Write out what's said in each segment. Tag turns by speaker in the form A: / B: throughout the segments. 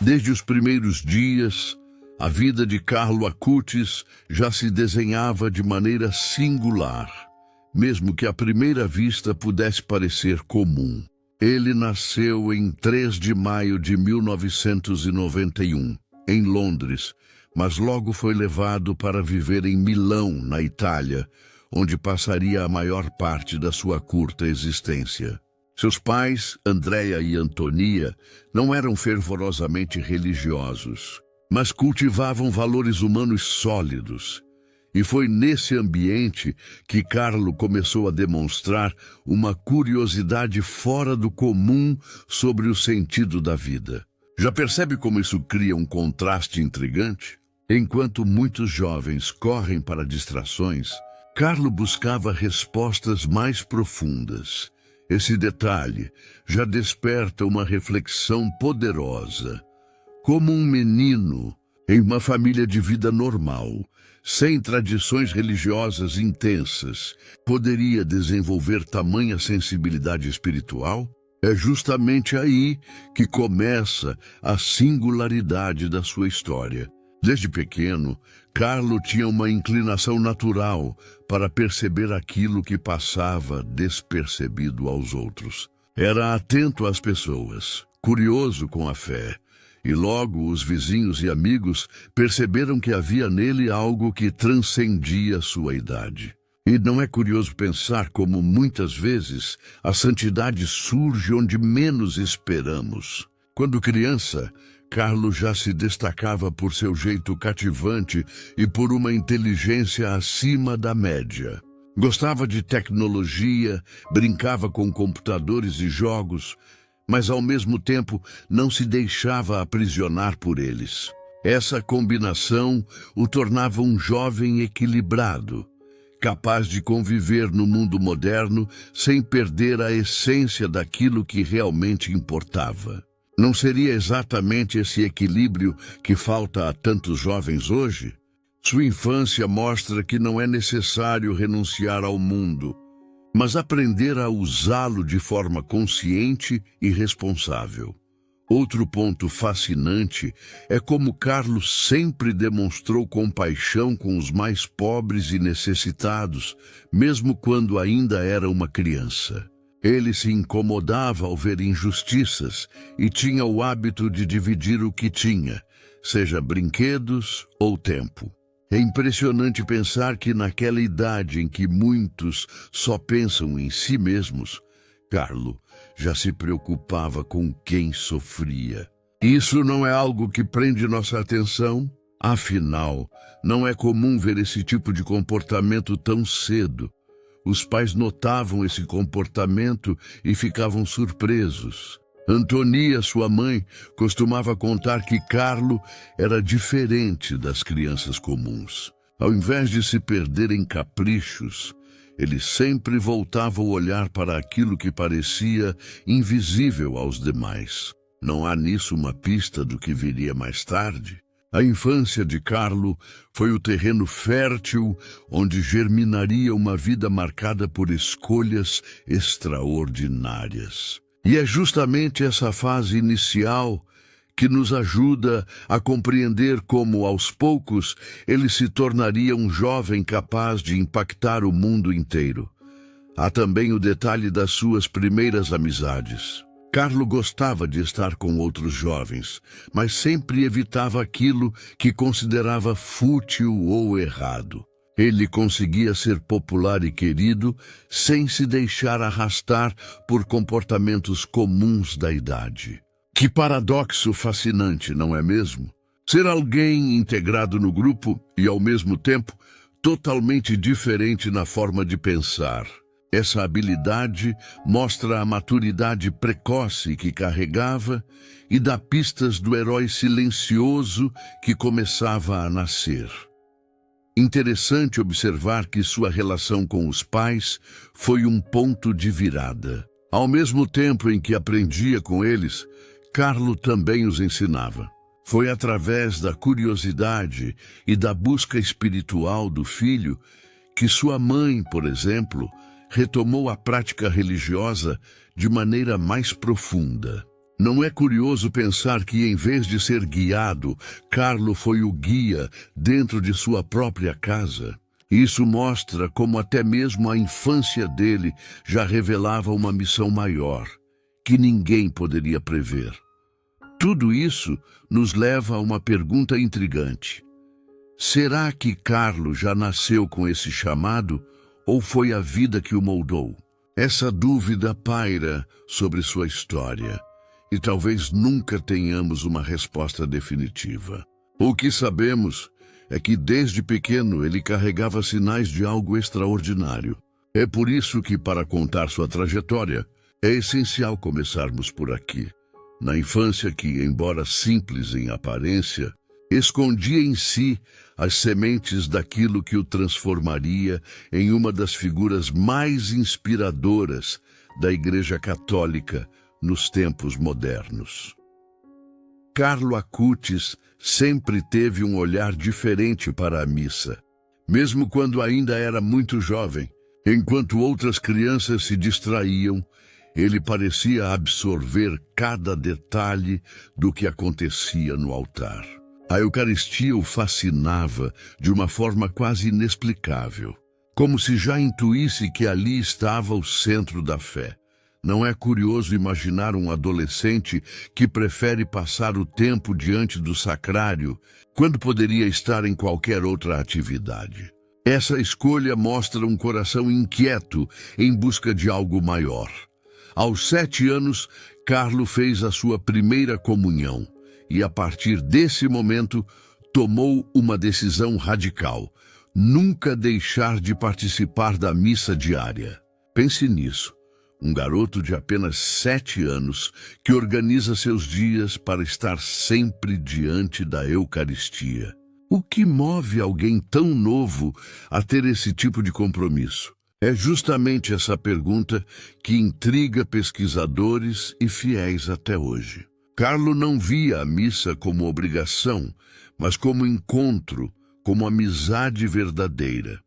A: Desde os primeiros dias, a vida de Carlo Acutis já se desenhava de maneira singular, mesmo que à primeira vista pudesse parecer comum. Ele nasceu em 3 de maio de 1991, em Londres, mas logo foi levado para viver em Milão, na Itália, onde passaria a maior parte da sua curta existência. Seus pais, Andrea e Antonia, não eram fervorosamente religiosos, mas cultivavam valores humanos sólidos. E foi nesse ambiente que Carlo começou a demonstrar uma curiosidade fora do comum sobre o sentido da vida. Já percebe como isso cria um contraste intrigante? Enquanto muitos jovens correm para distrações, Carlo buscava respostas mais profundas. Esse detalhe já desperta uma reflexão poderosa. Como um menino, em uma família de vida normal, sem tradições religiosas intensas, poderia desenvolver tamanha sensibilidade espiritual? É justamente aí que começa a singularidade da sua história. Desde pequeno, Carlo tinha uma inclinação natural para perceber aquilo que passava despercebido aos outros. Era atento às pessoas, curioso com a fé, e logo os vizinhos e amigos perceberam que havia nele algo que transcendia sua idade. E não é curioso pensar como muitas vezes a santidade surge onde menos esperamos. Quando criança, Carlo já se destacava por seu jeito cativante e por uma inteligência acima da média. Gostava de tecnologia, brincava com computadores e jogos, mas ao mesmo tempo não se deixava aprisionar por eles. Essa combinação o tornava um jovem equilibrado, capaz de conviver no mundo moderno sem perder a essência daquilo que realmente importava. Não seria exatamente esse equilíbrio que falta a tantos jovens hoje? Sua infância mostra que não é necessário renunciar ao mundo, mas aprender a usá-lo de forma consciente e responsável. Outro ponto fascinante é como Carlos sempre demonstrou compaixão com os mais pobres e necessitados, mesmo quando ainda era uma criança. Ele se incomodava ao ver injustiças e tinha o hábito de dividir o que tinha, seja brinquedos ou tempo. É impressionante pensar que naquela idade em que muitos só pensam em si mesmos, Carlo já se preocupava com quem sofria. Isso não é algo que prende nossa atenção? Afinal, não é comum ver esse tipo de comportamento tão cedo. Os pais notavam esse comportamento e ficavam surpresos. Antonia, sua mãe, costumava contar que Carlo era diferente das crianças comuns. Ao invés de se perder em caprichos, ele sempre voltava o olhar para aquilo que parecia invisível aos demais. Não há nisso uma pista do que viria mais tarde? A infância de Carlo foi o terreno fértil onde germinaria uma vida marcada por escolhas extraordinárias. E é justamente essa fase inicial que nos ajuda a compreender como, aos poucos, ele se tornaria um jovem capaz de impactar o mundo inteiro. Há também o detalhe das suas primeiras amizades. Carlo gostava de estar com outros jovens, mas sempre evitava aquilo que considerava fútil ou errado. Ele conseguia ser popular e querido sem se deixar arrastar por comportamentos comuns da idade. Que paradoxo fascinante, não é mesmo? Ser alguém integrado no grupo e, ao mesmo tempo, totalmente diferente na forma de pensar. Essa habilidade mostra a maturidade precoce que carregava e dá pistas do herói silencioso que começava a nascer. Interessante observar que sua relação com os pais foi um ponto de virada. Ao mesmo tempo em que aprendia com eles, Carlo também os ensinava. Foi através da curiosidade e da busca espiritual do filho que sua mãe, por exemplo, retomou a prática religiosa de maneira mais profunda. Não é curioso pensar que, em vez de ser guiado, Carlo foi o guia dentro de sua própria casa? Isso mostra como até mesmo a infância dele já revelava uma missão maior, que ninguém poderia prever. Tudo isso nos leva a uma pergunta intrigante. Será que Carlo já nasceu com esse chamado, ou foi a vida que o moldou? Essa dúvida paira sobre sua história, e talvez nunca tenhamos uma resposta definitiva. O que sabemos é que desde pequeno ele carregava sinais de algo extraordinário. É por isso que, para contar sua trajetória, é essencial começarmos por aqui. Na infância que, embora simples em aparência, escondia em si as sementes daquilo que o transformaria em uma das figuras mais inspiradoras da Igreja Católica nos tempos modernos. Carlo Acutis sempre teve um olhar diferente para a missa. Mesmo quando ainda era muito jovem, enquanto outras crianças se distraíam, ele parecia absorver cada detalhe do que acontecia no altar. A Eucaristia o fascinava de uma forma quase inexplicável, como se já intuísse que ali estava o centro da fé. Não é curioso imaginar um adolescente que prefere passar o tempo diante do sacrário quando poderia estar em qualquer outra atividade? Essa escolha mostra um coração inquieto em busca de algo maior. Aos 7 anos, Carlo fez a sua primeira comunhão e, a partir desse momento, tomou uma decisão radical: nunca deixar de participar da missa diária. Pense nisso. Um garoto de apenas 7 anos que organiza seus dias para estar sempre diante da Eucaristia. O que move alguém tão novo a ter esse tipo de compromisso? É justamente essa pergunta que intriga pesquisadores e fiéis até hoje. Carlo não via a missa como obrigação, mas como encontro, como amizade verdadeira.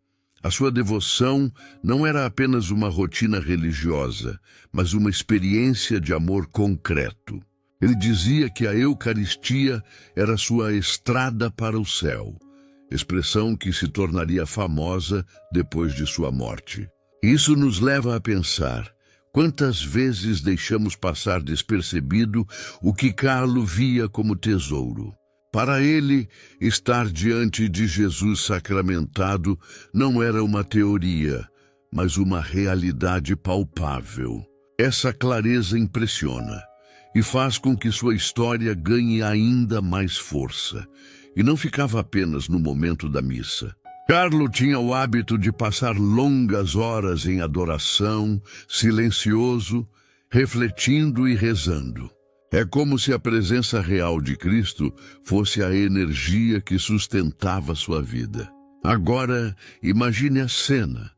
A: A sua devoção não era apenas uma rotina religiosa, mas uma experiência de amor concreto. Ele dizia que a Eucaristia era sua estrada para o céu, expressão que se tornaria famosa depois de sua morte. Isso nos leva a pensar: quantas vezes deixamos passar despercebido o que Carlo via como tesouro? Para ele, estar diante de Jesus sacramentado não era uma teoria, mas uma realidade palpável. Essa clareza impressiona e faz com que sua história ganhe ainda mais força. E não ficava apenas no momento da missa. Carlo tinha o hábito de passar longas horas em adoração, silencioso, refletindo e rezando. É como se a presença real de Cristo fosse a energia que sustentava sua vida. Agora, imagine a cena: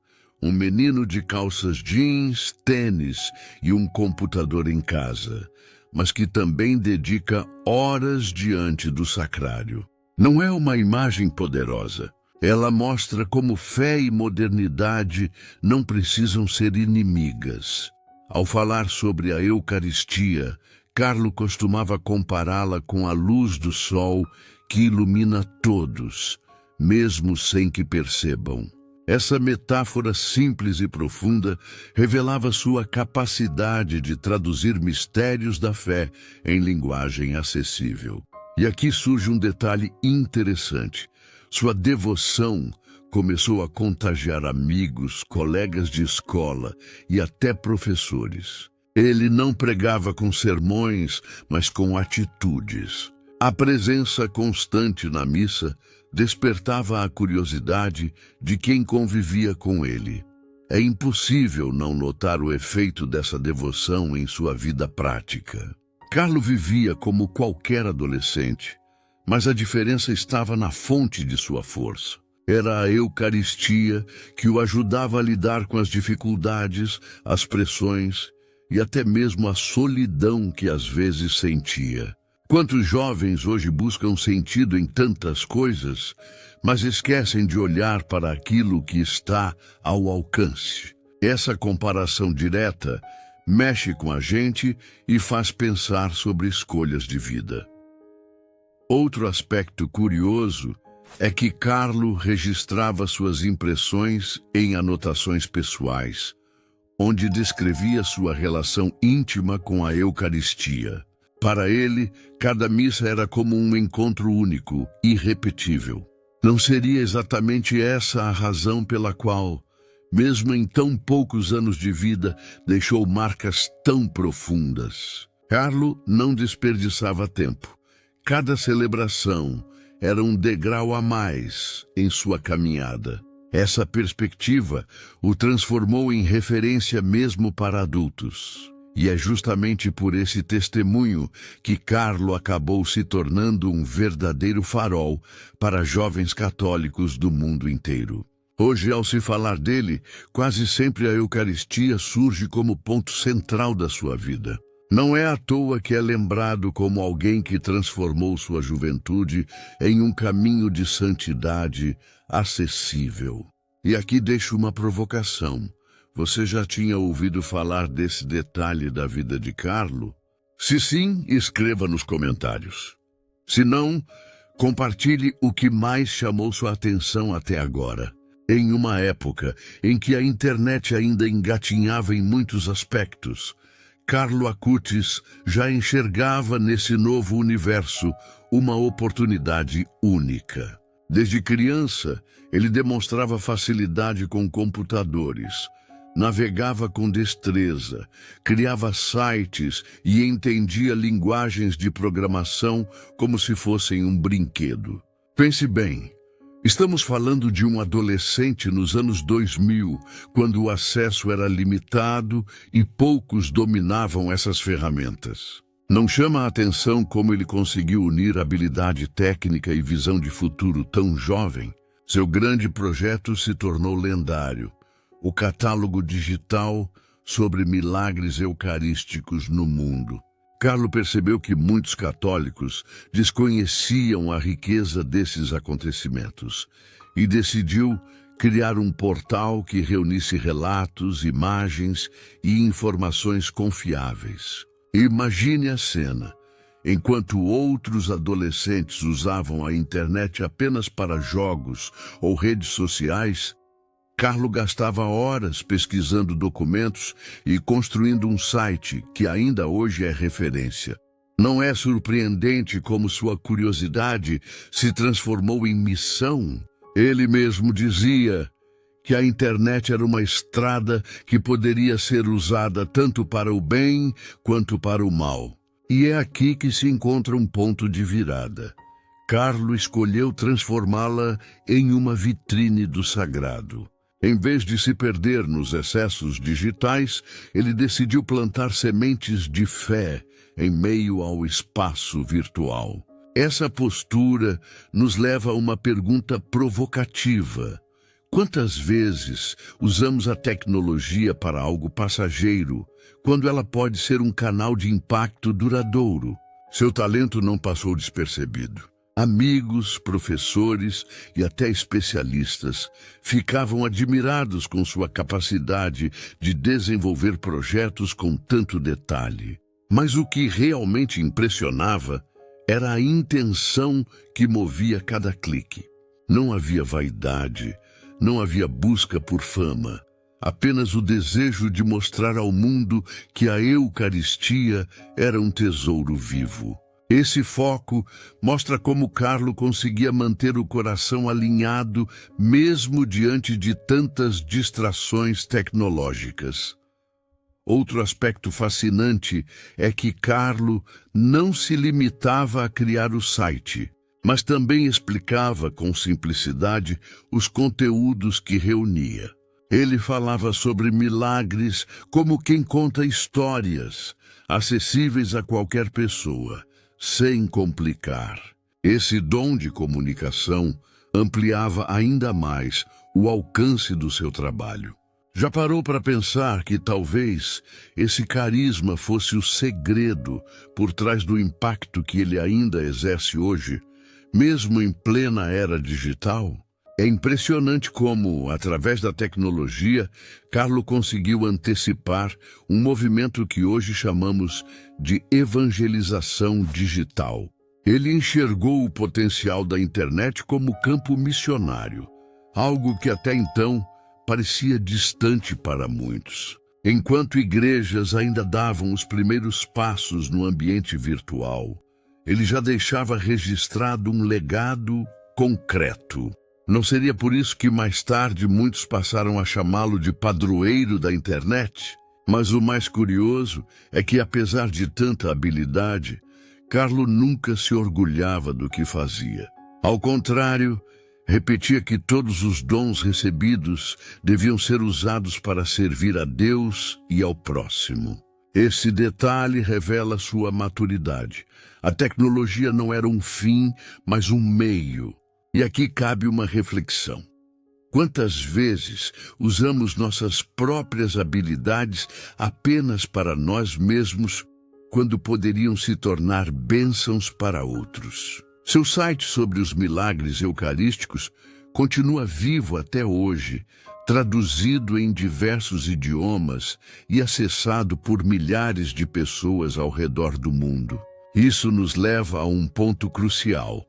A: um menino de calças jeans, tênis e um computador em casa, mas que também dedica horas diante do sacrário. Não é uma imagem poderosa. Ela mostra como fé e modernidade não precisam ser inimigas. Ao falar sobre a Eucaristia, Carlo costumava compará-la com a luz do sol que ilumina todos, mesmo sem que percebam. Essa metáfora simples e profunda revelava sua capacidade de traduzir mistérios da fé em linguagem acessível. E aqui surge um detalhe interessante. Sua devoção começou a contagiar amigos, colegas de escola e até professores. Ele não pregava com sermões, mas com atitudes. A presença constante na missa despertava a curiosidade de quem convivia com ele. É impossível não notar o efeito dessa devoção em sua vida prática. Carlo vivia como qualquer adolescente, mas a diferença estava na fonte de sua força. Era a Eucaristia que o ajudava a lidar com as dificuldades, as pressões e até mesmo a solidão que às vezes sentia. Quantos jovens hoje buscam sentido em tantas coisas, mas esquecem de olhar para aquilo que está ao alcance? Essa comparação direta mexe com a gente e faz pensar sobre escolhas de vida. Outro aspecto curioso é que Carlo registrava suas impressões em anotações pessoais, onde descrevia sua relação íntima com a Eucaristia. Para ele, cada missa era como um encontro único, irrepetível. Não seria exatamente essa a razão pela qual, mesmo em tão poucos anos de vida, deixou marcas tão profundas? Carlo não desperdiçava tempo. Cada celebração era um degrau a mais em sua caminhada. Essa perspectiva o transformou em referência mesmo para adultos. E é justamente por esse testemunho que Carlo acabou se tornando um verdadeiro farol para jovens católicos do mundo inteiro. Hoje, ao se falar dele, quase sempre a Eucaristia surge como ponto central da sua vida. Não é à toa que é lembrado como alguém que transformou sua juventude em um caminho de santidade acessível. E aqui deixo uma provocação. Você já tinha ouvido falar desse detalhe da vida de Carlo? Se sim, escreva nos comentários. Se não, compartilhe o que mais chamou sua atenção até agora. Em uma época em que a internet ainda engatinhava em muitos aspectos, Carlo Acutis já enxergava nesse novo universo uma oportunidade única. Desde criança, ele demonstrava facilidade com computadores, navegava com destreza, criava sites e entendia linguagens de programação como se fossem um brinquedo. Pense bem, estamos falando de um adolescente nos anos 2000, quando o acesso era limitado e poucos dominavam essas ferramentas. Não chama a atenção como ele conseguiu unir habilidade técnica e visão de futuro tão jovem? Seu grande projeto se tornou lendário. O catálogo digital sobre milagres eucarísticos no mundo. Carlo percebeu que muitos católicos desconheciam a riqueza desses acontecimentos e decidiu criar um portal que reunisse relatos, imagens e informações confiáveis. Imagine a cena. Enquanto outros adolescentes usavam a internet apenas para jogos ou redes sociais, Carlo gastava horas pesquisando documentos e construindo um site que ainda hoje é referência. Não é surpreendente como sua curiosidade se transformou em missão? Ele mesmo dizia que a internet era uma estrada que poderia ser usada tanto para o bem quanto para o mal. E é aqui que se encontra um ponto de virada. Carlo escolheu transformá-la em uma vitrine do sagrado. Em vez de se perder nos excessos digitais, ele decidiu plantar sementes de fé em meio ao espaço virtual. Essa postura nos leva a uma pergunta provocativa. Quantas vezes usamos a tecnologia para algo passageiro, quando ela pode ser um canal de impacto duradouro? Seu talento não passou despercebido. Amigos, professores e até especialistas ficavam admirados com sua capacidade de desenvolver projetos com tanto detalhe. Mas o que realmente impressionava era a intenção que movia cada clique. Não havia vaidade, não havia busca por fama, apenas o desejo de mostrar ao mundo que a Eucaristia era um tesouro vivo. Esse foco mostra como Carlo conseguia manter o coração alinhado mesmo diante de tantas distrações tecnológicas. Outro aspecto fascinante é que Carlo não se limitava a criar o site, mas também explicava com simplicidade os conteúdos que reunia. Ele falava sobre milagres como quem conta histórias, acessíveis a qualquer pessoa, sem complicar. Esse dom de comunicação ampliava ainda mais o alcance do seu trabalho. Já parou para pensar que talvez esse carisma fosse o segredo por trás do impacto que ele ainda exerce hoje, mesmo em plena era digital? É impressionante como, através da tecnologia, Carlo conseguiu antecipar um movimento que hoje chamamos de evangelização digital. Ele enxergou o potencial da internet como campo missionário, algo que até então parecia distante para muitos. Enquanto igrejas ainda davam os primeiros passos no ambiente virtual, ele já deixava registrado um legado concreto. Não seria por isso que mais tarde muitos passaram a chamá-lo de padroeiro da internet? Mas o mais curioso é que, apesar de tanta habilidade, Carlo nunca se orgulhava do que fazia. Ao contrário, repetia que todos os dons recebidos deviam ser usados para servir a Deus e ao próximo. Esse detalhe revela sua maturidade. A tecnologia não era um fim, mas um meio. E aqui cabe uma reflexão. Quantas vezes usamos nossas próprias habilidades apenas para nós mesmos, quando poderiam se tornar bênçãos para outros? Seu site sobre os milagres eucarísticos continua vivo até hoje, traduzido em diversos idiomas e acessado por milhares de pessoas ao redor do mundo. Isso nos leva a um ponto crucial.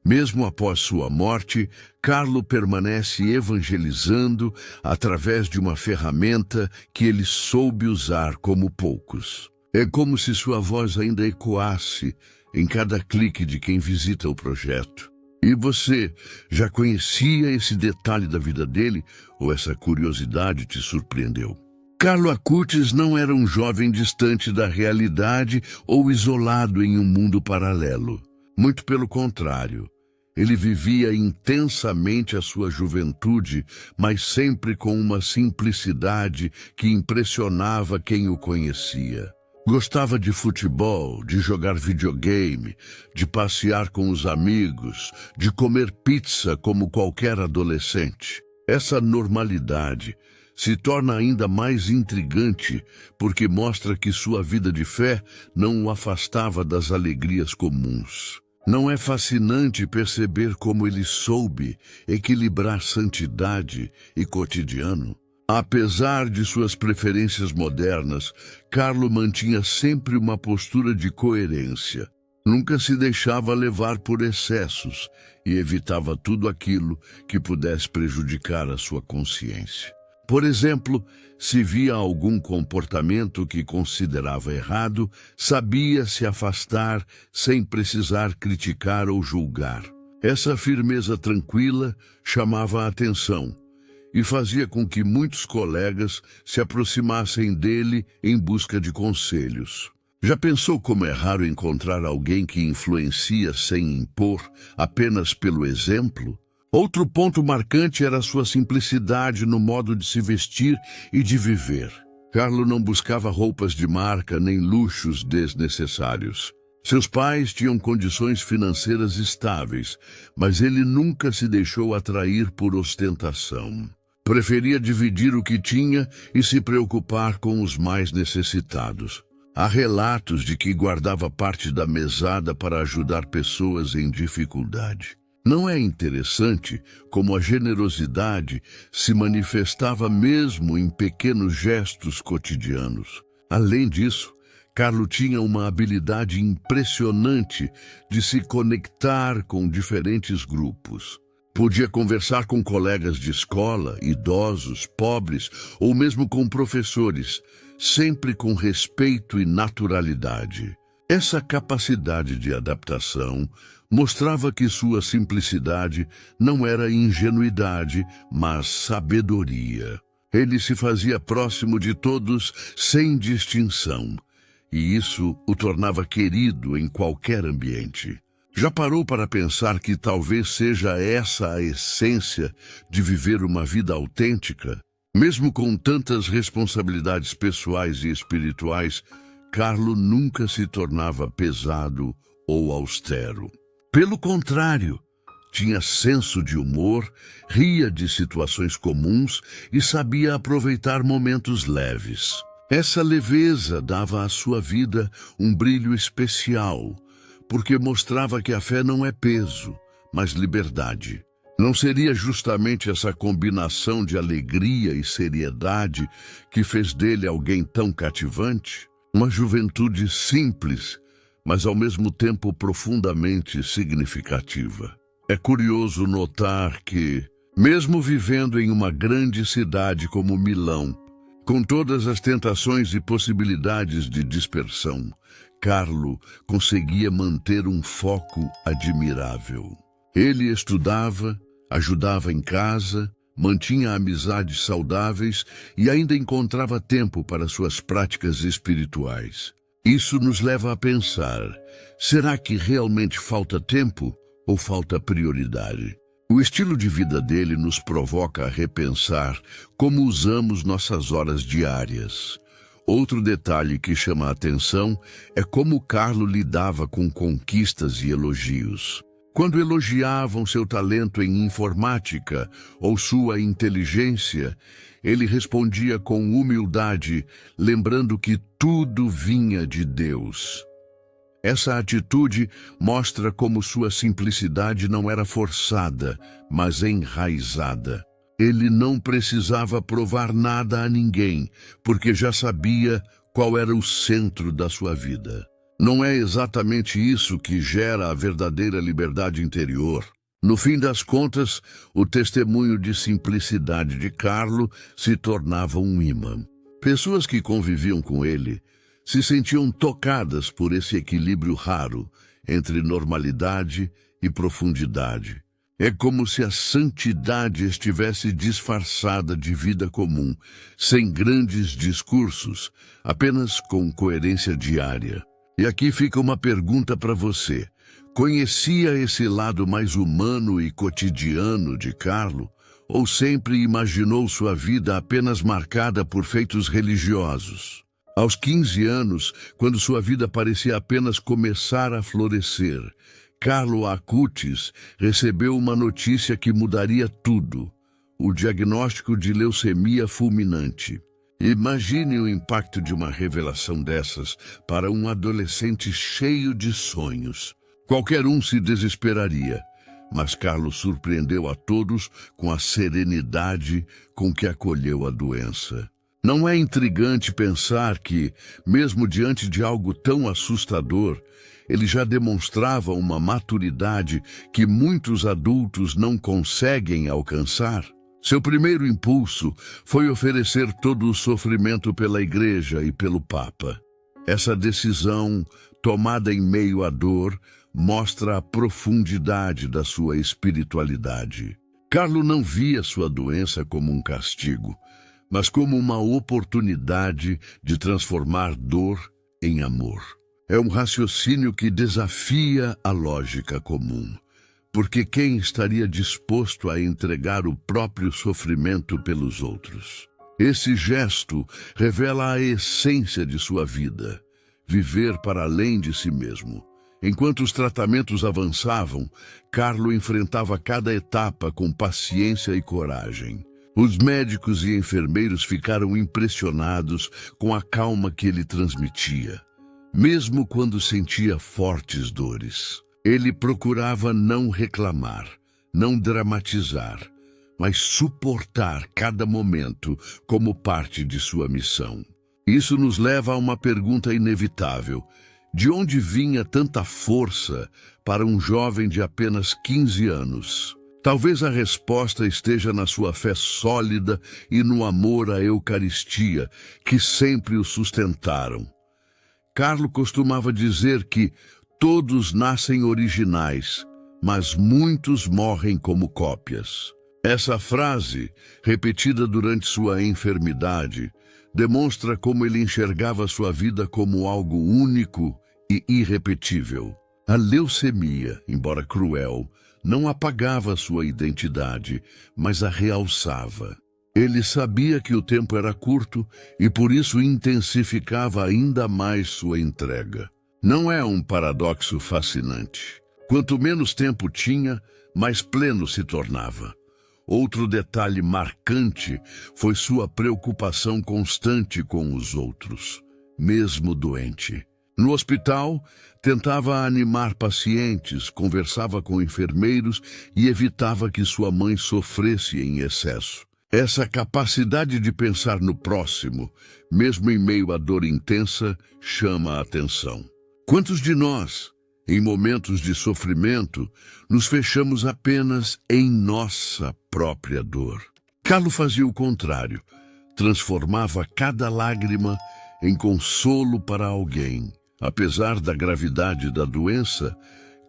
A: Mesmo após sua morte, Carlo permanece evangelizando através de uma ferramenta que ele soube usar como poucos. É como se sua voz ainda ecoasse em cada clique de quem visita o projeto. E você já conhecia esse detalhe da vida dele, ou essa curiosidade te surpreendeu? Carlo Acutis não era um jovem distante da realidade ou isolado em um mundo paralelo. Muito pelo contrário. Ele vivia intensamente a sua juventude, mas sempre com uma simplicidade que impressionava quem o conhecia. Gostava de futebol, de jogar videogame, de passear com os amigos, de comer pizza como qualquer adolescente. Essa normalidade se torna ainda mais intrigante porque mostra que sua vida de fé não o afastava das alegrias comuns. Não é fascinante perceber como ele soube equilibrar santidade e cotidiano? Apesar de suas preferências modernas, Carlo mantinha sempre uma postura de coerência. Nunca se deixava levar por excessos e evitava tudo aquilo que pudesse prejudicar a sua consciência. Por exemplo, se via algum comportamento que considerava errado, sabia se afastar sem precisar criticar ou julgar. Essa firmeza tranquila chamava a atenção e fazia com que muitos colegas se aproximassem dele em busca de conselhos. Já pensou como é raro encontrar alguém que influencia sem impor, apenas pelo exemplo? Outro ponto marcante era sua simplicidade no modo de se vestir e de viver. Carlo não buscava roupas de marca nem luxos desnecessários. Seus pais tinham condições financeiras estáveis, mas ele nunca se deixou atrair por ostentação. Preferia dividir o que tinha e se preocupar com os mais necessitados. Há relatos de que guardava parte da mesada para ajudar pessoas em dificuldade. Não é interessante como a generosidade se manifestava mesmo em pequenos gestos cotidianos? Além disso, Carlo tinha uma habilidade impressionante de se conectar com diferentes grupos. Podia conversar com colegas de escola, idosos, pobres ou mesmo com professores, sempre com respeito e naturalidade. Essa capacidade de adaptação mostrava que sua simplicidade não era ingenuidade, mas sabedoria. Ele se fazia próximo de todos sem distinção, e isso o tornava querido em qualquer ambiente. Já parou para pensar que talvez seja essa a essência de viver uma vida autêntica? Mesmo com tantas responsabilidades pessoais e espirituais, Carlo nunca se tornava pesado ou austero. Pelo contrário, tinha senso de humor, ria de situações comuns e sabia aproveitar momentos leves. Essa leveza dava à sua vida um brilho especial, porque mostrava que a fé não é peso, mas liberdade. Não seria justamente essa combinação de alegria e seriedade que fez dele alguém tão cativante? Uma juventude simples, mas ao mesmo tempo profundamente significativa. É curioso notar que, mesmo vivendo em uma grande cidade como Milão, com todas as tentações e possibilidades de dispersão, Carlo conseguia manter um foco admirável. Ele estudava, ajudava em casa, mantinha amizades saudáveis e ainda encontrava tempo para suas práticas espirituais. Isso nos leva a pensar, será que realmente falta tempo ou falta prioridade? O estilo de vida dele nos provoca a repensar como usamos nossas horas diárias. Outro detalhe que chama a atenção é como Carlo lidava com conquistas e elogios. Quando elogiavam seu talento em informática ou sua inteligência, ele respondia com humildade, lembrando que tudo vinha de Deus. Essa atitude mostra como sua simplicidade não era forçada, mas enraizada. Ele não precisava provar nada a ninguém, porque já sabia qual era o centro da sua vida. Não é exatamente isso que gera a verdadeira liberdade interior. No fim das contas, o testemunho de simplicidade de Carlo se tornava um imã. Pessoas que conviviam com ele se sentiam tocadas por esse equilíbrio raro entre normalidade e profundidade. É como se a santidade estivesse disfarçada de vida comum, sem grandes discursos, apenas com coerência diária. E aqui fica uma pergunta para você. Conhecia esse lado mais humano e cotidiano de Carlo? Ou sempre imaginou sua vida apenas marcada por feitos religiosos? Aos 15 anos, quando sua vida parecia apenas começar a florescer, Carlo Acutis recebeu uma notícia que mudaria tudo: o diagnóstico de leucemia fulminante. Imagine o impacto de uma revelação dessas para um adolescente cheio de sonhos. Qualquer um se desesperaria, mas Carlo surpreendeu a todos com a serenidade com que acolheu a doença. Não é intrigante pensar que, mesmo diante de algo tão assustador, ele já demonstrava uma maturidade que muitos adultos não conseguem alcançar? Seu primeiro impulso foi oferecer todo o sofrimento pela Igreja e pelo Papa. Essa decisão, tomada em meio à dor, mostra a profundidade da sua espiritualidade. Carlo não via sua doença como um castigo, mas como uma oportunidade de transformar dor em amor. É um raciocínio que desafia a lógica comum. Porque quem estaria disposto a entregar o próprio sofrimento pelos outros? Esse gesto revela a essência de sua vida, viver para além de si mesmo. Enquanto os tratamentos avançavam, Carlo enfrentava cada etapa com paciência e coragem. Os médicos e enfermeiros ficaram impressionados com a calma que ele transmitia, mesmo quando sentia fortes dores. Ele procurava não reclamar, não dramatizar, mas suportar cada momento como parte de sua missão. Isso nos leva a uma pergunta inevitável: de onde vinha tanta força para um jovem de apenas 15 anos? Talvez a resposta esteja na sua fé sólida e no amor à Eucaristia, que sempre o sustentaram. Carlo costumava dizer que todos nascem originais, mas muitos morrem como cópias. Essa frase, repetida durante sua enfermidade, demonstra como ele enxergava sua vida como algo único e irrepetível. A leucemia, embora cruel, não apagava sua identidade, mas a realçava. Ele sabia que o tempo era curto e por isso intensificava ainda mais sua entrega. Não é um paradoxo fascinante? Quanto menos tempo tinha, mais pleno se tornava. Outro detalhe marcante foi sua preocupação constante com os outros, mesmo doente. No hospital, tentava animar pacientes, conversava com enfermeiros e evitava que sua mãe sofresse em excesso. Essa capacidade de pensar no próximo, mesmo em meio à dor intensa, chama a atenção. Quantos de nós, em momentos de sofrimento, nos fechamos apenas em nossa própria dor? Carlo fazia o contrário, transformava cada lágrima em consolo para alguém. Apesar da gravidade da doença,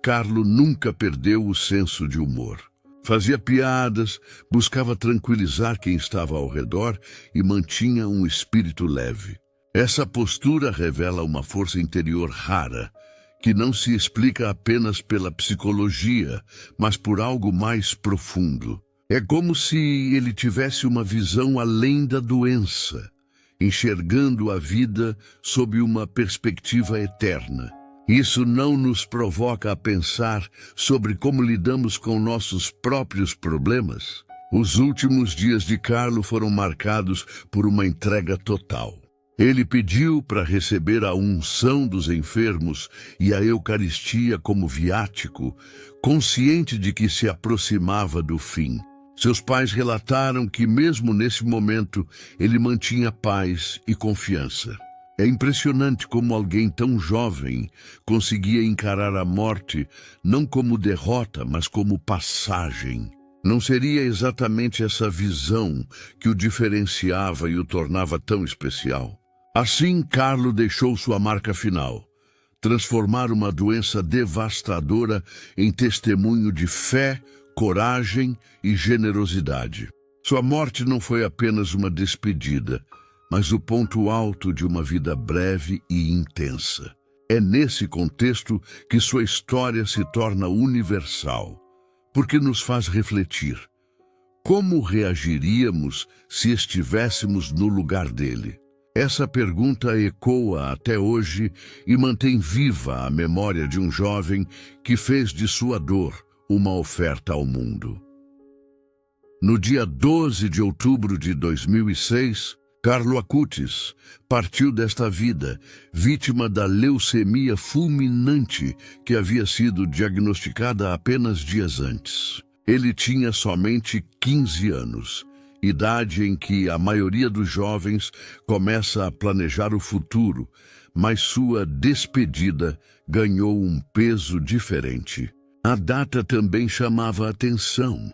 A: Carlo nunca perdeu o senso de humor. Fazia piadas, buscava tranquilizar quem estava ao redor e mantinha um espírito leve. Essa postura revela uma força interior rara, que não se explica apenas pela psicologia, mas por algo mais profundo. É como se ele tivesse uma visão além da doença, enxergando a vida sob uma perspectiva eterna. Isso não nos provoca a pensar sobre como lidamos com nossos próprios problemas? Os últimos dias de Carlo foram marcados por uma entrega total. Ele pediu para receber a unção dos enfermos e a Eucaristia como viático, consciente de que se aproximava do fim. Seus pais relataram que, mesmo nesse momento, ele mantinha paz e confiança. É impressionante como alguém tão jovem conseguia encarar a morte não como derrota, mas como passagem. Não seria exatamente essa visão que o diferenciava e o tornava tão especial? Assim, Carlo deixou sua marca final: transformar uma doença devastadora em testemunho de fé, coragem e generosidade. Sua morte não foi apenas uma despedida, mas o ponto alto de uma vida breve e intensa. É nesse contexto que sua história se torna universal, porque nos faz refletir. Como reagiríamos se estivéssemos no lugar dele? Essa pergunta ecoa até hoje e mantém viva a memória de um jovem que fez de sua dor uma oferta ao mundo. No dia 12 de outubro de 2006, Carlo Acutis partiu desta vida, vítima da leucemia fulminante que havia sido diagnosticada apenas dias antes. Ele tinha somente 15 anos, idade em que a maioria dos jovens começa a planejar o futuro, mas sua despedida ganhou um peso diferente. A data também chamava a atenção.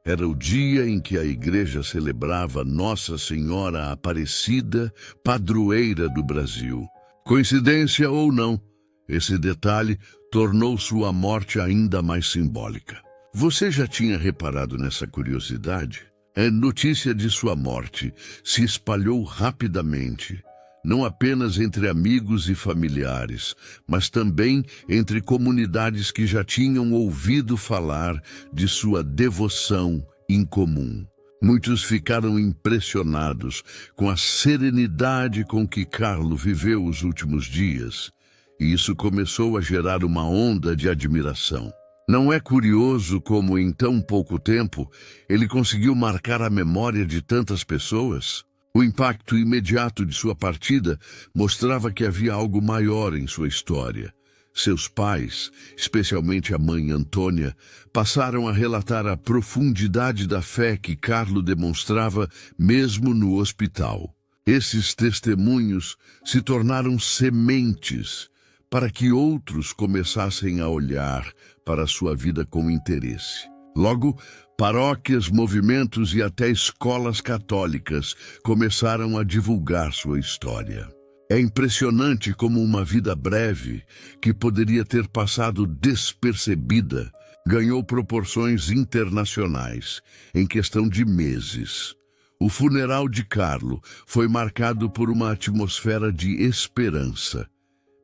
A: Era o dia em que a igreja celebrava Nossa Senhora Aparecida, padroeira do Brasil. Coincidência ou não, esse detalhe tornou sua morte ainda mais simbólica. Você já tinha reparado nessa curiosidade? A notícia de sua morte se espalhou rapidamente, não apenas entre amigos e familiares, mas também entre comunidades que já tinham ouvido falar de sua devoção incomum. Muitos ficaram impressionados com a serenidade com que Carlo viveu os últimos dias, e isso começou a gerar uma onda de admiração. Não é curioso como, em tão pouco tempo, ele conseguiu marcar a memória de tantas pessoas? O impacto imediato de sua partida mostrava que havia algo maior em sua história. Seus pais, especialmente a mãe Antônia, passaram a relatar a profundidade da fé que Carlo demonstrava mesmo no hospital. Esses testemunhos se tornaram sementes para que outros começassem a olhar para a sua vida com interesse. Logo, paróquias, movimentos e até escolas católicas começaram a divulgar sua história. É impressionante como uma vida breve, que poderia ter passado despercebida, ganhou proporções internacionais em questão de meses. O funeral de Carlo foi marcado por uma atmosfera de esperança,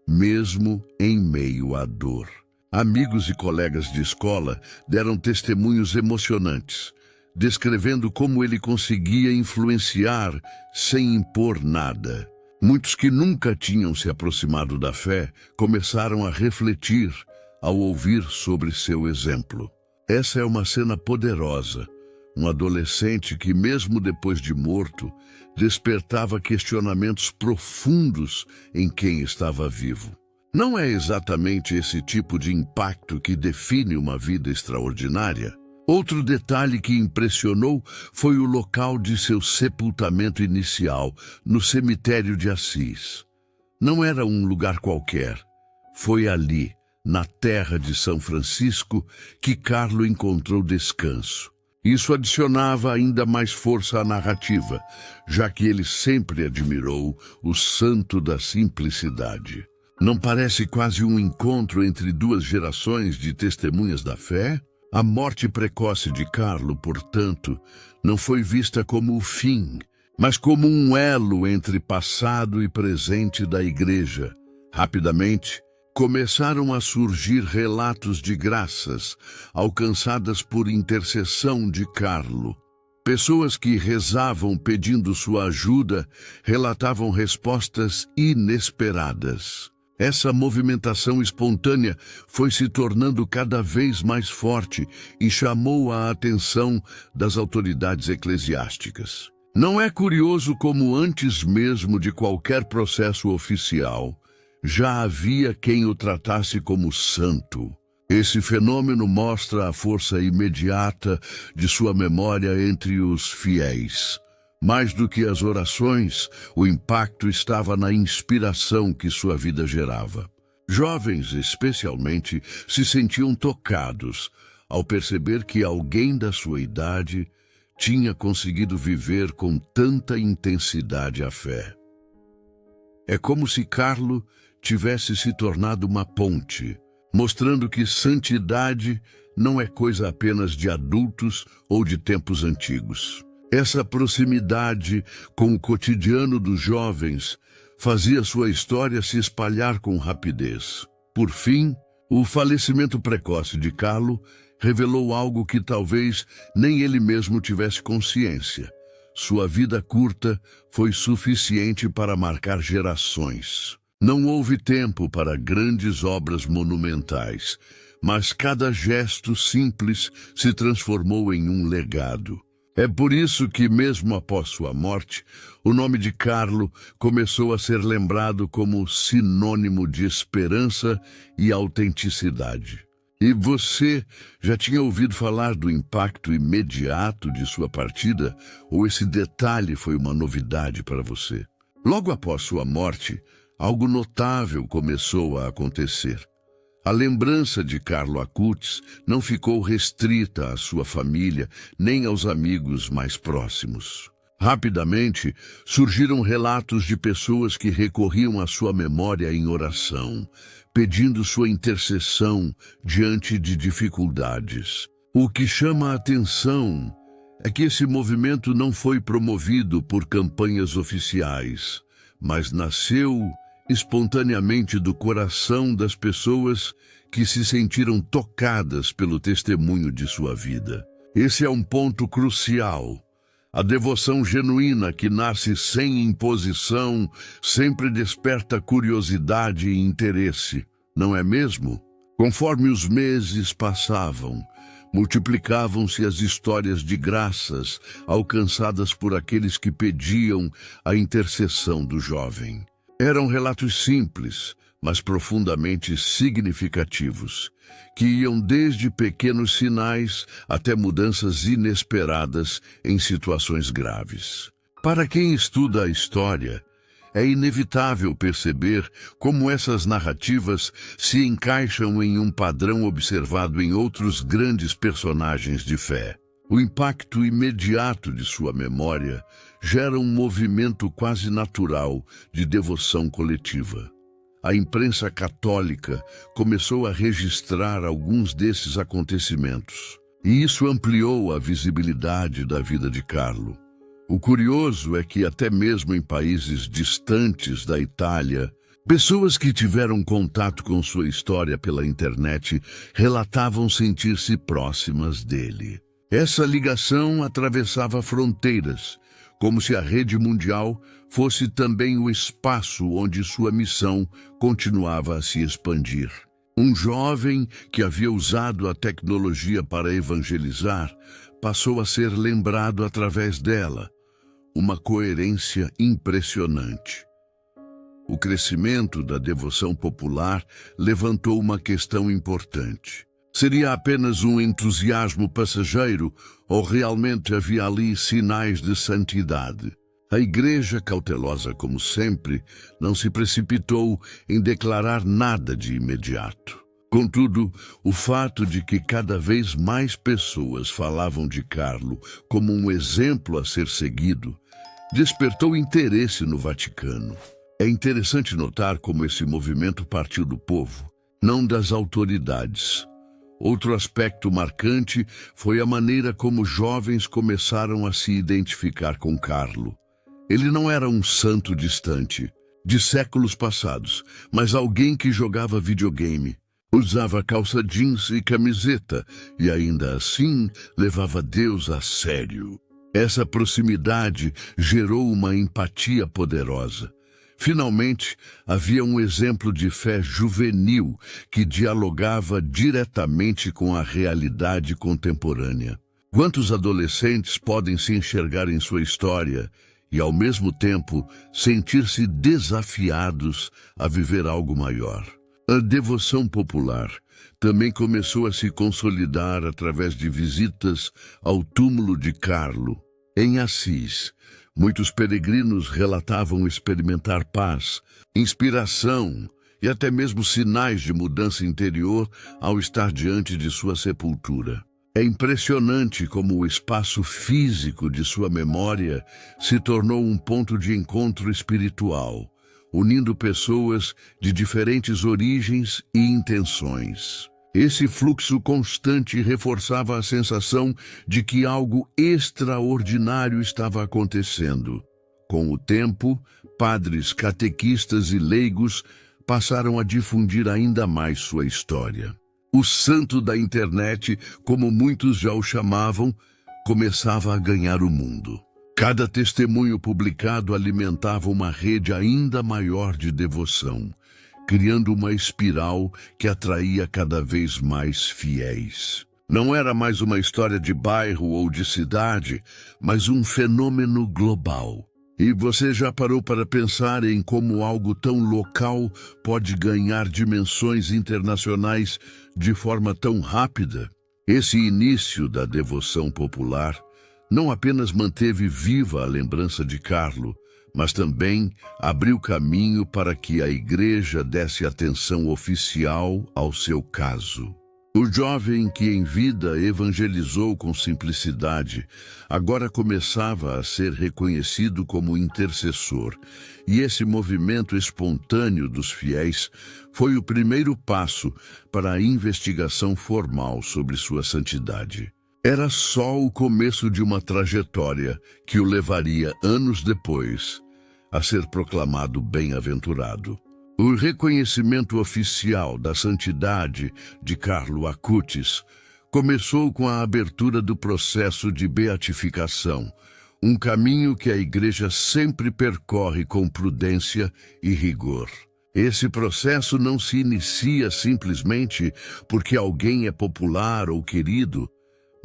A: mesmo em meio à dor. Amigos e colegas de escola deram testemunhos emocionantes, descrevendo como ele conseguia influenciar sem impor nada. Muitos que nunca tinham se aproximado da fé começaram a refletir ao ouvir sobre seu exemplo. Essa é uma cena poderosa. Um adolescente que, mesmo depois de morto, despertava questionamentos profundos em quem estava vivo. Não é exatamente esse tipo de impacto que define uma vida extraordinária? Outro detalhe que impressionou foi o local de seu sepultamento inicial, no cemitério de Assis. Não era um lugar qualquer. Foi ali, na terra de São Francisco, que Carlo encontrou descanso. Isso adicionava ainda mais força à narrativa, já que ele sempre admirou o santo da simplicidade. Não parece quase um encontro entre duas gerações de testemunhas da fé? A morte precoce de Carlo, portanto, não foi vista como o fim, mas como um elo entre passado e presente da Igreja. Rapidamente, começaram a surgir relatos de graças alcançadas por intercessão de Carlo. Pessoas que rezavam pedindo sua ajuda relatavam respostas inesperadas. Essa movimentação espontânea foi se tornando cada vez mais forte e chamou a atenção das autoridades eclesiásticas. Não é curioso como antes mesmo de qualquer processo oficial, já havia quem o tratasse como santo. Esse fenômeno mostra a força imediata de sua memória entre os fiéis. Mais do que as orações, o impacto estava na inspiração que sua vida gerava. Jovens, especialmente, se sentiam tocados ao perceber que alguém da sua idade tinha conseguido viver com tanta intensidade a fé. É como se Carlo tivesse se tornado uma ponte, mostrando que santidade não é coisa apenas de adultos ou de tempos antigos. Essa proximidade com o cotidiano dos jovens fazia sua história se espalhar com rapidez. Por fim, o falecimento precoce de Carlo revelou algo que talvez nem ele mesmo tivesse consciência. Sua vida curta foi suficiente para marcar gerações. Não houve tempo para grandes obras monumentais, mas cada gesto simples se transformou em um legado. É por isso que, mesmo após sua morte, o nome de Carlo começou a ser lembrado como sinônimo de esperança e autenticidade. E você já tinha ouvido falar do impacto imediato de sua partida, ou esse detalhe foi uma novidade para você? Logo após sua morte, algo notável começou a acontecer. A lembrança de Carlo Acutis não ficou restrita à sua família nem aos amigos mais próximos. Rapidamente, surgiram relatos de pessoas que recorriam à sua memória em oração, pedindo sua intercessão diante de dificuldades. O que chama a atenção é que esse movimento não foi promovido por campanhas oficiais, mas nasceu espontaneamente do coração das pessoas que se sentiram tocadas pelo testemunho de sua vida. Esse é um ponto crucial. A devoção genuína que nasce sem imposição sempre desperta curiosidade e interesse, não é mesmo? Conforme os meses passavam, multiplicavam-se as histórias de graças alcançadas por aqueles que pediam a intercessão do jovem. Eram relatos simples, mas profundamente significativos, que iam desde pequenos sinais até mudanças inesperadas em situações graves. Para quem estuda a história, é inevitável perceber como essas narrativas se encaixam em um padrão observado em outros grandes personagens de fé. O impacto imediato de sua memória gera um movimento quase natural de devoção coletiva. A imprensa católica começou a registrar alguns desses acontecimentos, e isso ampliou a visibilidade da vida de Carlo. O curioso é que até mesmo em países distantes da Itália, pessoas que tiveram contato com sua história pela internet relatavam sentir-se próximas dele. Essa ligação atravessava fronteiras, como se a rede mundial fosse também o espaço onde sua missão continuava a se expandir. Um jovem que havia usado a tecnologia para evangelizar passou a ser lembrado através dela. Uma coerência impressionante. O crescimento da devoção popular levantou uma questão importante. Seria apenas um entusiasmo passageiro ou realmente havia ali sinais de santidade? A Igreja, cautelosa como sempre, não se precipitou em declarar nada de imediato. Contudo, o fato de que cada vez mais pessoas falavam de Carlo como um exemplo a ser seguido, despertou interesse no Vaticano. É interessante notar como esse movimento partiu do povo, não das autoridades. Outro aspecto marcante foi a maneira como jovens começaram a se identificar com Carlo. Ele não era um santo distante, de séculos passados, mas alguém que jogava videogame, usava calça jeans e camiseta e ainda assim levava Deus a sério. Essa proximidade gerou uma empatia poderosa. Finalmente, havia um exemplo de fé juvenil que dialogava diretamente com a realidade contemporânea. Quantos adolescentes podem se enxergar em sua história e, ao mesmo tempo, sentir-se desafiados a viver algo maior? A devoção popular também começou a se consolidar através de visitas ao túmulo de Carlo, em Assis. Muitos peregrinos relatavam experimentar paz, inspiração e até mesmo sinais de mudança interior ao estar diante de sua sepultura. É impressionante como o espaço físico de sua memória se tornou um ponto de encontro espiritual, unindo pessoas de diferentes origens e intenções. Esse fluxo constante reforçava a sensação de que algo extraordinário estava acontecendo. Com o tempo, padres, catequistas e leigos passaram a difundir ainda mais sua história. O santo da internet, como muitos já o chamavam, começava a ganhar o mundo. Cada testemunho publicado alimentava uma rede ainda maior de devoção, criando uma espiral que atraía cada vez mais fiéis. Não era mais uma história de bairro ou de cidade, mas um fenômeno global. E você já parou para pensar em como algo tão local pode ganhar dimensões internacionais de forma tão rápida? Esse início da devoção popular não apenas manteve viva a lembrança de Carlo, mas também abriu caminho para que a Igreja desse atenção oficial ao seu caso. O jovem que em vida evangelizou com simplicidade, agora começava a ser reconhecido como intercessor, e esse movimento espontâneo dos fiéis foi o primeiro passo para a investigação formal sobre sua santidade. Era só o começo de uma trajetória que o levaria anos depois a ser proclamado bem-aventurado. O reconhecimento oficial da santidade de Carlo Acutis começou com a abertura do processo de beatificação, um caminho que a Igreja sempre percorre com prudência e rigor. Esse processo não se inicia simplesmente porque alguém é popular ou querido,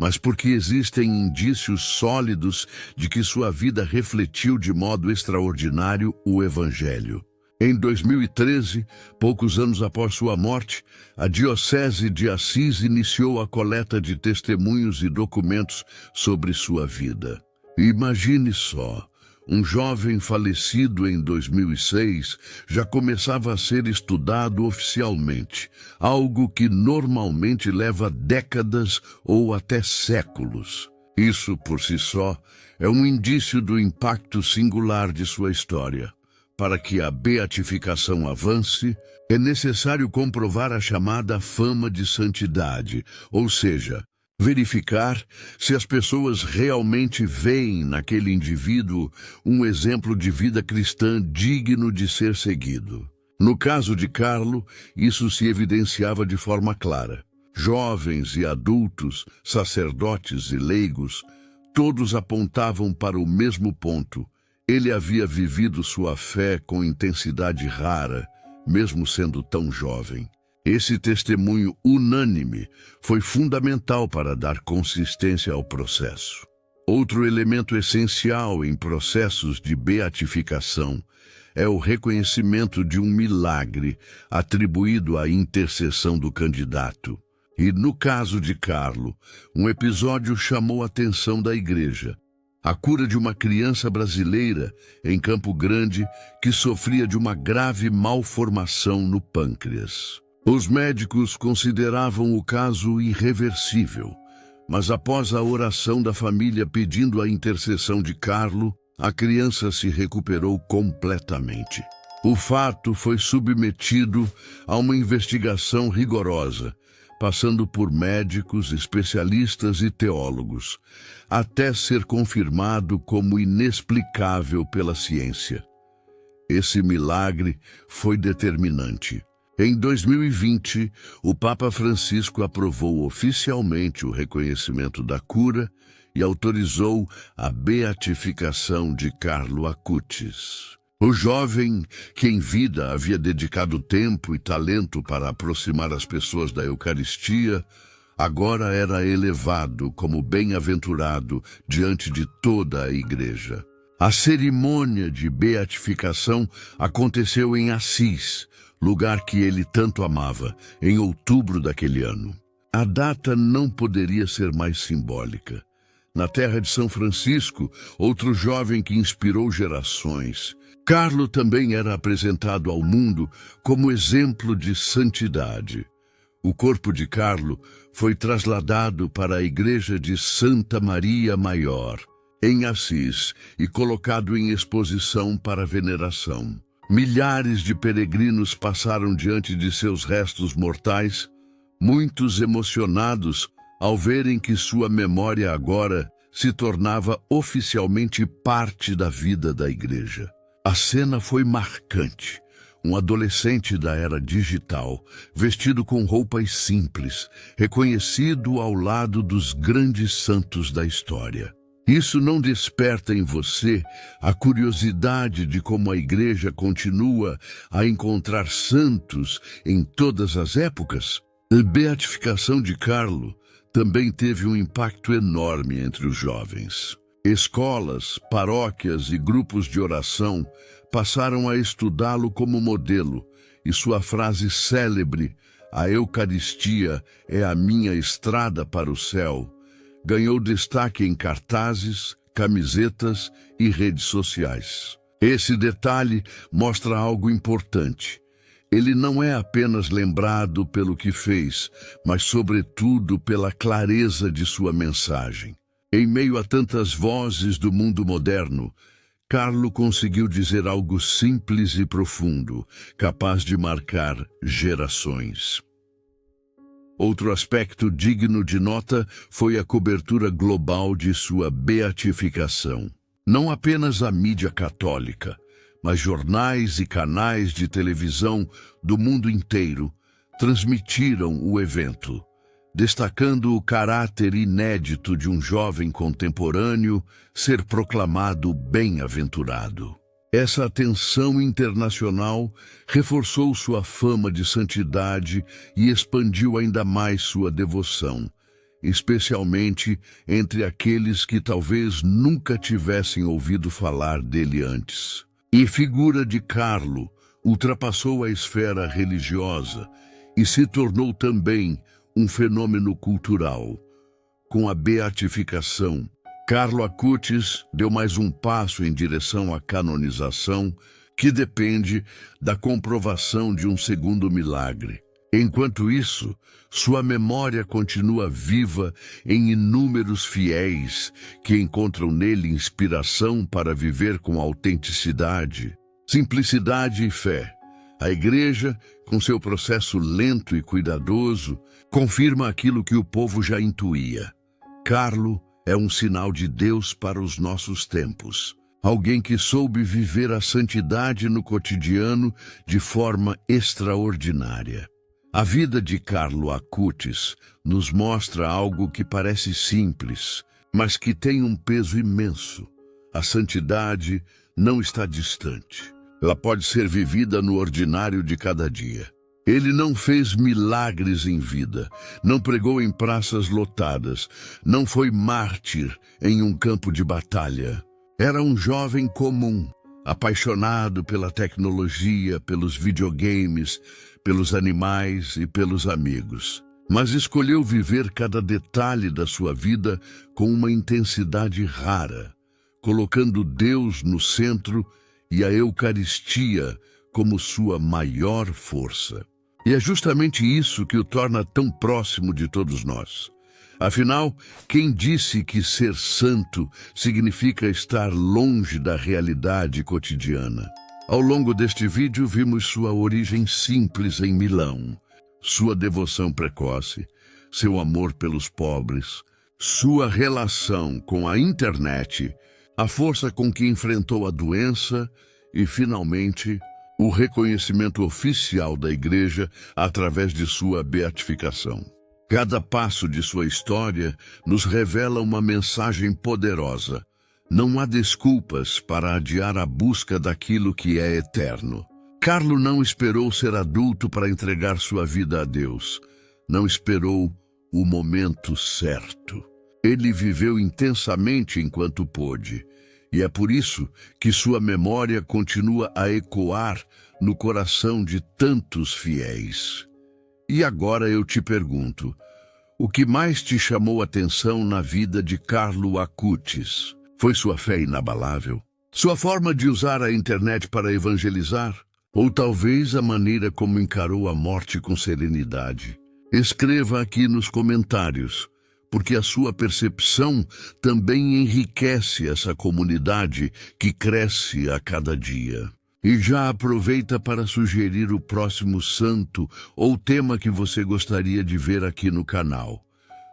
A: mas porque existem indícios sólidos de que sua vida refletiu de modo extraordinário o Evangelho. Em 2013, poucos anos após sua morte, a Diocese de Assis iniciou a coleta de testemunhos e documentos sobre sua vida. Imagine só, um jovem falecido em 2006 já começava a ser estudado oficialmente, algo que normalmente leva décadas ou até séculos. Isso, por si só, é um indício do impacto singular de sua história. Para que a beatificação avance, é necessário comprovar a chamada fama de santidade, ou seja, verificar se as pessoas realmente veem naquele indivíduo um exemplo de vida cristã digno de ser seguido. No caso de Carlo, isso se evidenciava de forma clara. Jovens e adultos, sacerdotes e leigos, todos apontavam para o mesmo ponto. Ele havia vivido sua fé com intensidade rara, mesmo sendo tão jovem. Esse testemunho unânime foi fundamental para dar consistência ao processo. Outro elemento essencial em processos de beatificação é o reconhecimento de um milagre atribuído à intercessão do candidato. E no caso de Carlo, um episódio chamou a atenção da igreja. A cura de uma criança brasileira em Campo Grande que sofria de uma grave malformação no pâncreas. Os médicos consideravam o caso irreversível, mas após a oração da família pedindo a intercessão de Carlo, a criança se recuperou completamente. O fato foi submetido a uma investigação rigorosa, passando por médicos, especialistas e teólogos, até ser confirmado como inexplicável pela ciência. Esse milagre foi determinante. Em 2020, o Papa Francisco aprovou oficialmente o reconhecimento da cura e autorizou a beatificação de Carlo Acutis. O jovem, que em vida havia dedicado tempo e talento para aproximar as pessoas da Eucaristia, agora era elevado como bem-aventurado diante de toda a Igreja. A cerimônia de beatificação aconteceu em Assis, lugar que ele tanto amava, em outubro daquele ano. A data não poderia ser mais simbólica. Na terra de São Francisco, outro jovem que inspirou gerações, Carlo também era apresentado ao mundo como exemplo de santidade. O corpo de Carlo foi trasladado para a igreja de Santa Maria Maior, em Assis, e colocado em exposição para veneração. Milhares de peregrinos passaram diante de seus restos mortais, muitos emocionados ao verem que sua memória agora se tornava oficialmente parte da vida da igreja. A cena foi marcante. Um adolescente da era digital, vestido com roupas simples, reconhecido ao lado dos grandes santos da história. Isso não desperta em você a curiosidade de como a igreja continua a encontrar santos em todas as épocas? A beatificação de Carlo também teve um impacto enorme entre os jovens. Escolas, paróquias e grupos de oração passaram a estudá-lo como modelo, e sua frase célebre, "A Eucaristia é a minha estrada para o céu", ganhou destaque em cartazes, camisetas e redes sociais. Esse detalhe mostra algo importante. Ele não é apenas lembrado pelo que fez, mas sobretudo pela clareza de sua mensagem. Em meio a tantas vozes do mundo moderno, Carlo conseguiu dizer algo simples e profundo, capaz de marcar gerações. Outro aspecto digno de nota foi a cobertura global de sua beatificação. Não apenas a mídia católica, mas jornais e canais de televisão do mundo inteiro transmitiram o evento, destacando o caráter inédito de um jovem contemporâneo ser proclamado bem-aventurado. Essa atenção internacional reforçou sua fama de santidade e expandiu ainda mais sua devoção, especialmente entre aqueles que talvez nunca tivessem ouvido falar dele antes. E a figura de Carlo ultrapassou a esfera religiosa e se tornou também um fenômeno cultural. Com a beatificação, Carlo Acutis deu mais um passo em direção à canonização, que depende da comprovação de um segundo milagre. Enquanto isso, sua memória continua viva em inúmeros fiéis que encontram nele inspiração para viver com autenticidade, simplicidade e fé. A Igreja, com seu processo lento e cuidadoso, confirma aquilo que o povo já intuía. Carlo é um sinal de Deus para os nossos tempos. Alguém que soube viver a santidade no cotidiano de forma extraordinária. A vida de Carlo Acutis nos mostra algo que parece simples, mas que tem um peso imenso. A santidade não está distante. Ela pode ser vivida no ordinário de cada dia. Ele não fez milagres em vida, não pregou em praças lotadas, não foi mártir em um campo de batalha. Era um jovem comum, apaixonado pela tecnologia, pelos videogames, pelos animais e pelos amigos. Mas escolheu viver cada detalhe da sua vida com uma intensidade rara, colocando Deus no centro e a Eucaristia como sua maior força. E é justamente isso que o torna tão próximo de todos nós. Afinal, quem disse que ser santo significa estar longe da realidade cotidiana? Ao longo deste vídeo, vimos sua origem simples em Milão, sua devoção precoce, seu amor pelos pobres, sua relação com a internet, a força com que enfrentou a doença e, finalmente, o reconhecimento oficial da Igreja através de sua beatificação. Cada passo de sua história nos revela uma mensagem poderosa. Não há desculpas para adiar a busca daquilo que é eterno. Carlo não esperou ser adulto para entregar sua vida a Deus. Não esperou o momento certo. Ele viveu intensamente enquanto pôde. E é por isso que sua memória continua a ecoar no coração de tantos fiéis. E agora eu te pergunto, o que mais te chamou a atenção na vida de Carlo Acutis? Foi sua fé inabalável? Sua forma de usar a internet para evangelizar? Ou talvez a maneira como encarou a morte com serenidade? Escreva aqui nos comentários, porque a sua percepção também enriquece essa comunidade que cresce a cada dia. E já aproveita para sugerir o próximo santo ou tema que você gostaria de ver aqui no canal.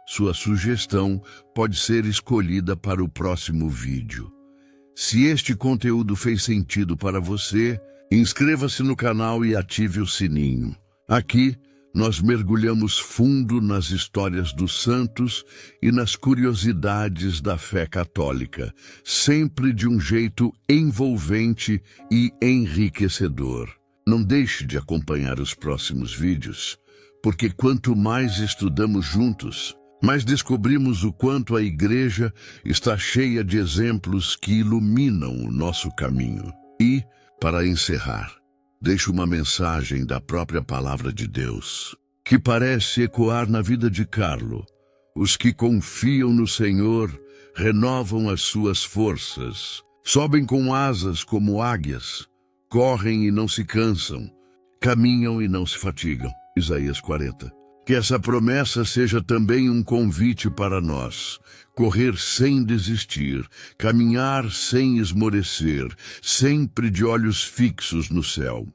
A: Sua sugestão pode ser escolhida para o próximo vídeo. Se este conteúdo fez sentido para você, inscreva-se no canal e ative o sininho. Aqui, nós mergulhamos fundo nas histórias dos santos e nas curiosidades da fé católica, sempre de um jeito envolvente e enriquecedor. Não deixe de acompanhar os próximos vídeos, porque quanto mais estudamos juntos, mais descobrimos o quanto a Igreja está cheia de exemplos que iluminam o nosso caminho. E, para encerrar, deixo uma mensagem da própria palavra de Deus, que parece ecoar na vida de Carlo. Os que confiam no Senhor renovam as suas forças, sobem com asas como águias, correm e não se cansam, caminham e não se fatigam. Isaías 40. Que essa promessa seja também um convite para nós, correr sem desistir, caminhar sem esmorecer, sempre de olhos fixos no céu.